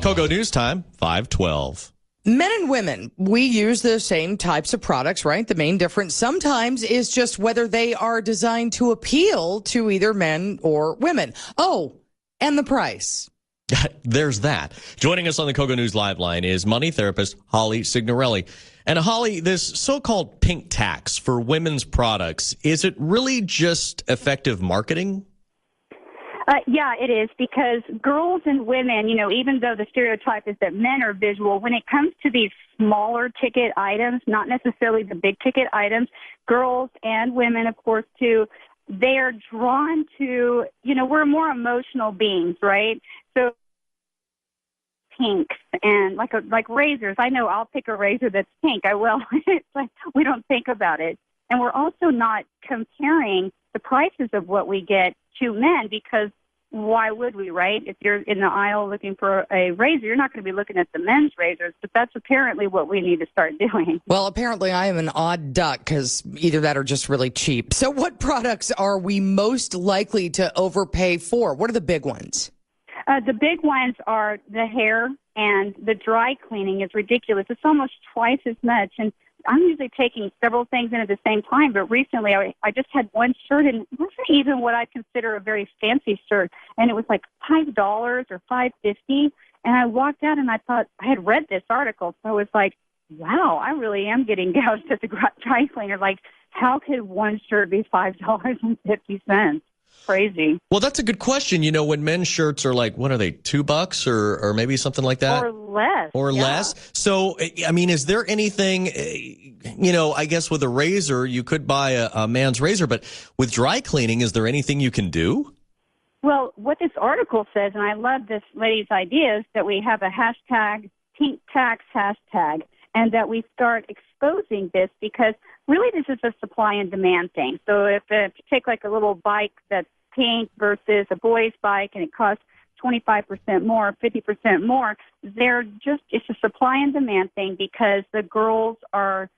Kogo News Time, 5:12. Men and women, we use the same types of products, right? The main difference sometimes is just whether they are designed to appeal to either men or women. Oh, and the price. There's that. Joining us on the Kogo News Live line is money therapist Holly Signorelli. And Holly, this so-called pink tax for women's products, is it really just effective marketing? Yeah, it is, because girls and women, even though the stereotype is that men are visual, when it comes to these smaller ticket items, not necessarily the big ticket items, girls and women, of course, too, they are drawn to, we're more emotional beings, right? So pinks and like razors. I know I'll pick a razor that's pink. I will. It's like we don't think about it. And we're also not comparing the prices of what we get to men, because why would we, right? If you're in the aisle looking for a razor, you're not going to be looking at the men's razors, but that's apparently what we need to start doing. Well, apparently I am an odd duck, because either that or just really cheap. So what products are we most likely to overpay for? What are the big ones? The big ones are the hair, and the dry cleaning is ridiculous. It's almost twice as much. And I'm usually taking several things in at the same time, but recently I just had one shirt, and it wasn't even what I consider a very fancy shirt, and it was like $5 or $5.50. And I walked out and I thought, I had read this article, so I was like, wow, I really am getting gouged at the dry cleaner. Like, how could one shirt be $5.50? Crazy. Well, that's a good question. When men's shirts are like, what are they, $2 or maybe something like that? Or less. Less. So, is there anything, I guess with a razor, you could buy a man's razor, but with dry cleaning, is there anything you can do? Well, what this article says, and I love this lady's idea, is that we have a hashtag, pink tax hashtag, and that we start exposing this, because really this is a supply and demand thing. So if you take like a little bike that's pink versus a boy's bike and it costs 25% more, 50% more, it's a supply and demand thing, because the girls are,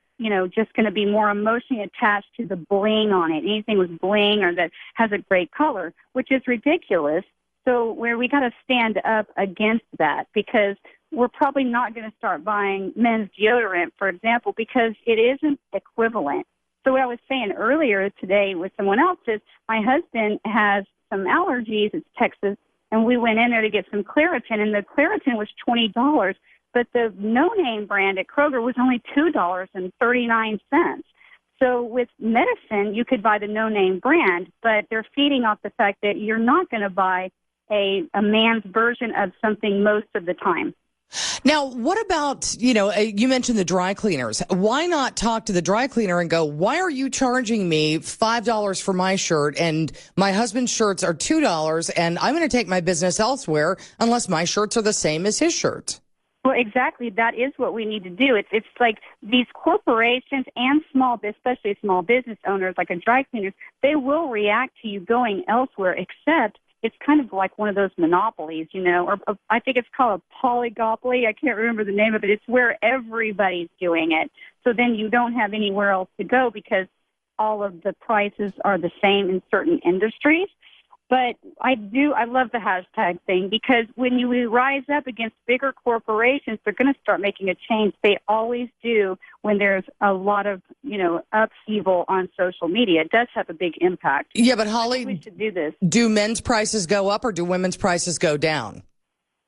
just going to be more emotionally attached to the bling on it. Anything with bling or that has a great color, which is ridiculous. So we got to stand up against that, because we're probably not going to start buying men's deodorant, for example, because it isn't equivalent. So what I was saying earlier today with someone else is my husband has some allergies. It's Texas, and we went in there to get some Claritin, and the Claritin was $20, but the no-name brand at Kroger was only $2.39. So with medicine, you could buy the no-name brand, but they're feeding off the fact that you're not going to buy a man's version of something most of the time. Now, what about, you mentioned the dry cleaners. Why not talk to the dry cleaner and go, why are you charging me $5 for my shirt and my husband's shirts are $2 and I'm going to take my business elsewhere unless my shirts are the same as his shirts? Well, exactly. That is what we need to do. It's like these corporations and especially small business owners like a dry cleaners, they will react to you going elsewhere, except it's kind of like one of those monopolies, or I think it's called a polygopoly. I can't remember the name of it. It's where everybody's doing it. So then you don't have anywhere else to go, because all of the prices are the same in certain industries. But I love the hashtag thing, because when you rise up against bigger corporations, they're going to start making a change. They always do when there's a lot of, upheaval on social media. It does have a big impact. Yeah, but Holly, we should do this. Do men's prices go up or do women's prices go down?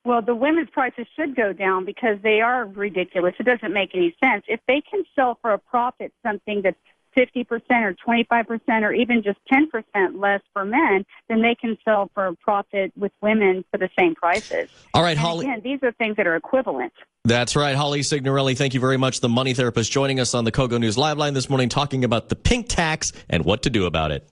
Well, the women's prices should go down, because they are ridiculous. It doesn't make any sense. If they can sell for a profit something that's 50% or 25% or even just 10% less for men, then they can sell for a profit with women for the same prices. All right, and Holly. Again, these are things that are equivalent. That's right. Holly Signorelli, thank you very much. The money therapist joining us on the Kogo News Live line this morning, talking about the pink tax and what to do about it.